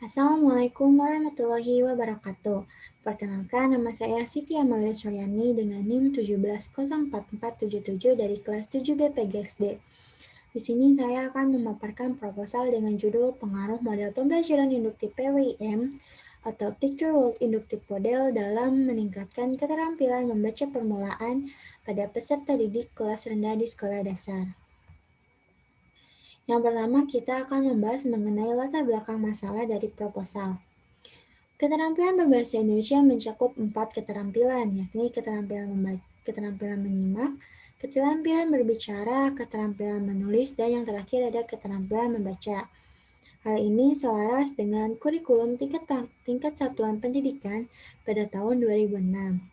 Assalamualaikum warahmatullahi wabarakatuh. Perkenalkan, nama saya Siti Amalia Suryani dengan NIM 1704477 dari kelas 7 BPGSD. Di sini saya akan memaparkan proposal dengan judul Pengaruh Model Pembelajaran Induktif PWIM atau Picture World Inductive Model dalam meningkatkan keterampilan membaca permulaan pada peserta didik kelas rendah di sekolah dasar. Yang pertama, kita akan membahas mengenai latar belakang masalah dari proposal. Keterampilan berbahasa Indonesia mencakup 4 keterampilan, yakni keterampilan menyimak, keterampilan berbicara, keterampilan menulis, dan yang terakhir ada keterampilan membaca. Hal ini selaras dengan kurikulum tingkat satuan pendidikan pada tahun 2006.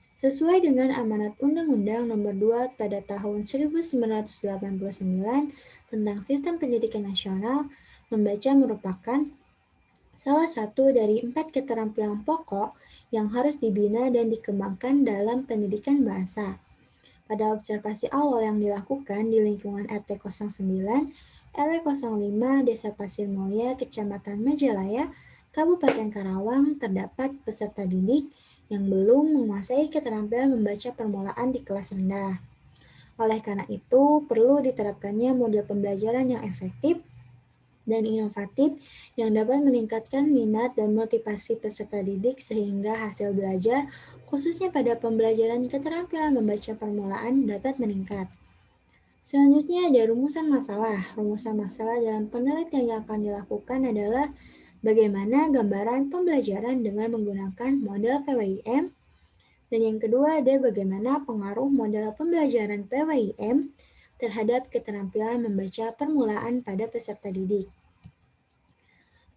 Sesuai dengan amanat Undang-Undang Nomor 2 pada tahun 1989 tentang Sistem Pendidikan Nasional, membaca merupakan salah satu dari 4 keterampilan pokok yang harus dibina dan dikembangkan dalam pendidikan bahasa. Pada observasi awal yang dilakukan di lingkungan RT 09, RW 05, Desa Pasir Mulia, Kecamatan Majalaya, Kabupaten Karawang, terdapat peserta didik yang belum menguasai keterampilan membaca permulaan di kelas rendah. Oleh karena itu, perlu diterapkannya model pembelajaran yang efektif dan inovatif yang dapat meningkatkan minat dan motivasi peserta didik sehingga hasil belajar, khususnya pada pembelajaran keterampilan membaca permulaan dapat meningkat. Selanjutnya ada rumusan masalah. Rumusan masalah dalam penelitian yang akan dilakukan adalah bagaimana gambaran pembelajaran dengan menggunakan model PWIM, dan yang kedua ada bagaimana pengaruh model pembelajaran PWIM terhadap keterampilan membaca permulaan pada peserta didik.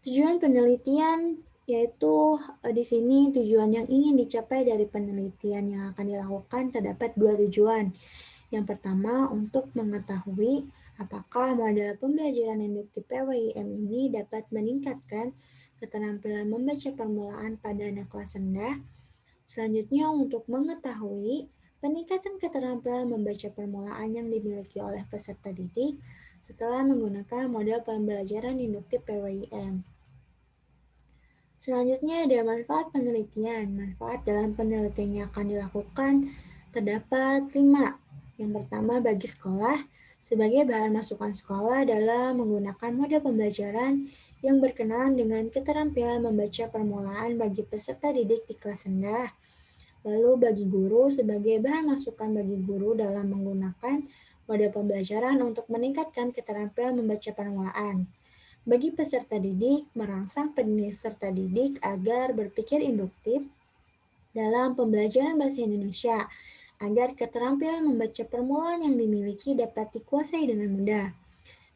Tujuan penelitian yaitu di sini tujuan yang ingin dicapai dari penelitian yang akan dilakukan terdapat dua tujuan. Yang pertama, untuk mengetahui apakah model pembelajaran induktif PWIM ini dapat meningkatkan keterampilan membaca permulaan pada anak kelas rendah. Selanjutnya, untuk mengetahui peningkatan keterampilan membaca permulaan yang dimiliki oleh peserta didik setelah menggunakan model pembelajaran induktif PWIM. Selanjutnya ada manfaat penelitian. Manfaat dalam penelitian yang akan dilakukan terdapat 5. Yang pertama, bagi sekolah, sebagai bahan masukan sekolah dalam menggunakan model pembelajaran yang berkenaan dengan keterampilan membaca permulaan bagi peserta didik di kelas rendah. Lalu bagi guru, sebagai bahan masukan bagi guru dalam menggunakan model pembelajaran untuk meningkatkan keterampilan membaca permulaan. Bagi peserta didik, merangsang peserta didik agar berpikir induktif dalam pembelajaran bahasa Indonesia, agar keterampilan membaca permulaan yang dimiliki dapat dikuasai dengan mudah.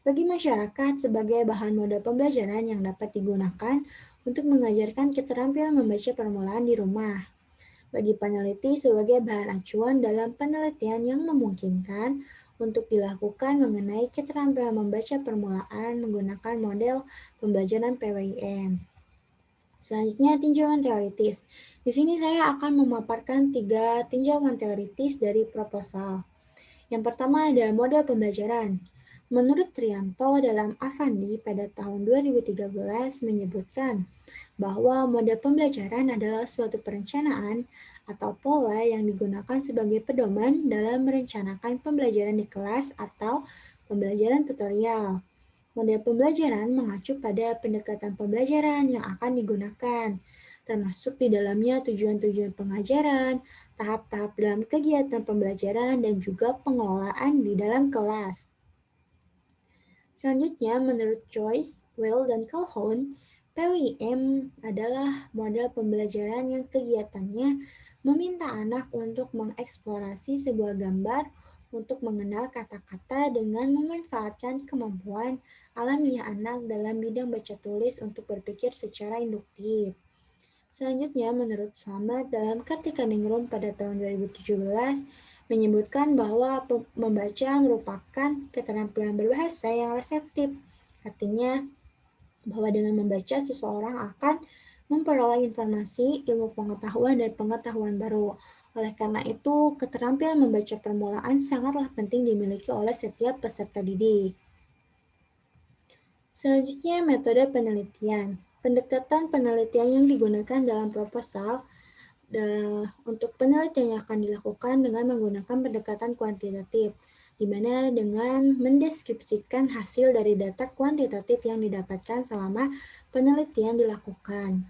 Bagi masyarakat, sebagai bahan modal pembelajaran yang dapat digunakan untuk mengajarkan keterampilan membaca permulaan di rumah. Bagi peneliti, sebagai bahan acuan dalam penelitian yang memungkinkan untuk dilakukan mengenai keterampilan membaca permulaan menggunakan model pembelajaran PWIM. Selanjutnya, tinjauan teoritis. Di sini saya akan memaparkan 3 tinjauan teoritis dari proposal. Yang pertama ada model pembelajaran. Menurut Trianto dalam Avandi pada tahun 2013 menyebutkan bahwa model pembelajaran adalah suatu perencanaan atau pola yang digunakan sebagai pedoman dalam merencanakan pembelajaran di kelas atau pembelajaran tutorial. Model pembelajaran mengacu pada pendekatan pembelajaran yang akan digunakan, termasuk di dalamnya tujuan-tujuan pengajaran, tahap-tahap dalam kegiatan pembelajaran, dan juga pengelolaan di dalam kelas. Selanjutnya, menurut Joyce, Weil, dan Calhoun, PWIM adalah model pembelajaran yang kegiatannya meminta anak untuk mengeksplorasi sebuah gambar untuk mengenal kata-kata dengan memanfaatkan kemampuan alamiah anak dalam bidang baca tulis untuk berpikir secara induktif. Selanjutnya, menurut Slamet dalam Kartikening pada tahun 2017, menyebutkan bahwa membaca merupakan keterampilan berbahasa yang reseptif. Artinya, bahwa dengan membaca seseorang akan memperoleh informasi, ilmu pengetahuan, dan pengetahuan baru. Oleh karena itu, keterampilan membaca permulaan sangatlah penting dimiliki oleh setiap peserta didik. Selanjutnya, metode penelitian. pendekatan penelitian yang digunakan dalam proposal untuk penelitian yang akan dilakukan dengan menggunakan pendekatan kuantitatif, di mana dengan mendeskripsikan hasil dari data kuantitatif yang didapatkan selama penelitian dilakukan.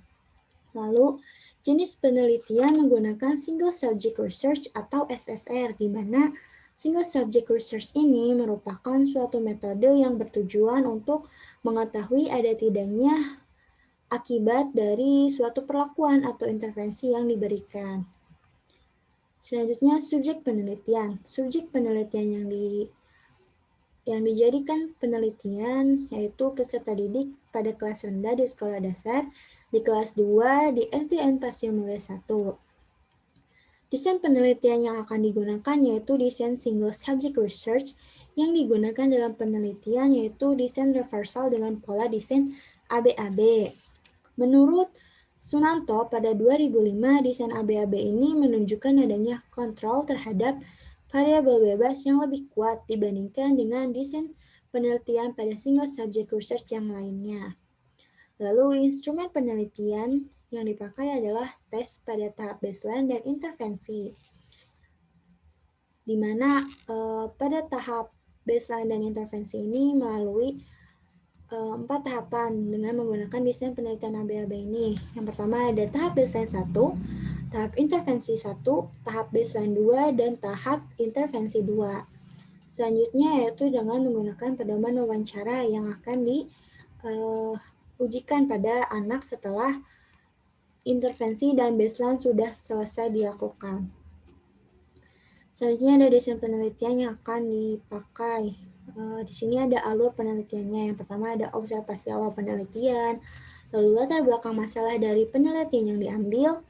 Lalu, jenis penelitian menggunakan Single Subject Research atau SSR, di mana Single Subject Research ini merupakan suatu metode yang bertujuan untuk mengetahui ada tidaknya akibat dari suatu perlakuan atau intervensi yang diberikan. Selanjutnya, subjek penelitian. Subjek penelitian yang dijadikan penelitian yaitu peserta didik pada kelas rendah di sekolah dasar, di kelas 2 di SDN Pasir Mulia 1. Desain penelitian yang akan digunakan yaitu desain single subject research yang digunakan dalam penelitian yaitu desain reversal dengan pola desain ABAB. Menurut Sunanto, pada 2005, desain ABAB ini menunjukkan adanya kontrol terhadap variabel bebas yang lebih kuat dibandingkan dengan desain penelitian pada single subject research yang lainnya. Lalu, instrumen penelitian yang dipakai adalah tes pada tahap baseline dan intervensi, di mana pada tahap baseline dan intervensi ini melalui 4 tahapan dengan menggunakan desain penelitian ABAB ini. Yang pertama ada tahap baseline 1, tahap intervensi 1, tahap baseline 2, dan tahap intervensi 2. Selanjutnya yaitu dengan menggunakan pedoman wawancara yang akan diujikan pada anak setelah intervensi dan baseline sudah selesai dilakukan. Selanjutnya ada desain penelitian yang akan dipakai. Di sini ada alur penelitiannya. Yang pertama ada observasi awal penelitian, lalu latar belakang masalah dari penelitian yang diambil,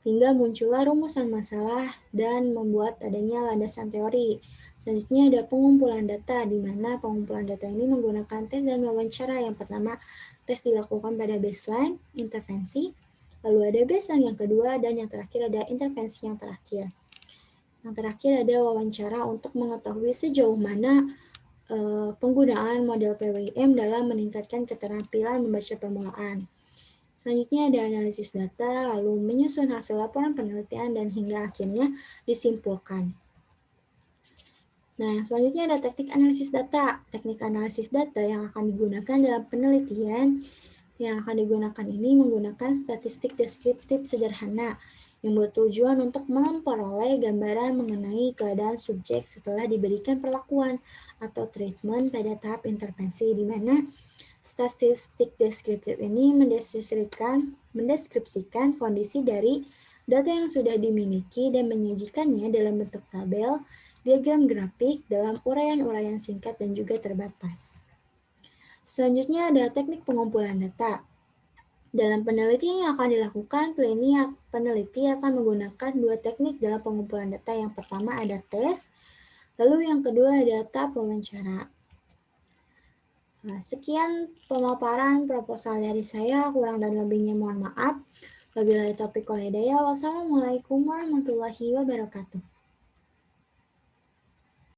hingga muncullah rumusan masalah dan membuat adanya landasan teori. Selanjutnya ada pengumpulan data, di mana pengumpulan data ini menggunakan tes dan wawancara. Yang pertama, tes dilakukan pada baseline, intervensi, lalu ada baseline yang kedua, dan yang terakhir ada intervensi yang terakhir. Yang terakhir ada wawancara untuk mengetahui sejauh mana penggunaan model PWIM dalam meningkatkan keterampilan membaca permulaan. Selanjutnya ada analisis data, lalu menyusun hasil laporan penelitian, dan hingga akhirnya disimpulkan. Nah, selanjutnya ada teknik analisis data. Teknik analisis data yang akan digunakan dalam penelitian yang akan digunakan ini menggunakan statistik deskriptif sederhana yang bertujuan untuk memperoleh gambaran mengenai keadaan subjek setelah diberikan perlakuan atau treatment pada tahap intervensi, di mana statistik deskriptif ini mendeskripsikan kondisi dari data yang sudah dimiliki dan menyajikannya dalam bentuk tabel, diagram grafik, dalam uraian-uraian singkat dan juga terbatas. Selanjutnya ada teknik pengumpulan data. Dalam penelitian yang akan dilakukan, peneliti akan menggunakan 2 teknik dalam pengumpulan data. Yang pertama ada tes, lalu yang kedua ada tahap wawancara. Nah, sekian pemaparan proposal dari saya, kurang dan lebihnya mohon maaf. Wabillahi taufiq wal hidayah. Wassalamualaikum warahmatullahi wabarakatuh.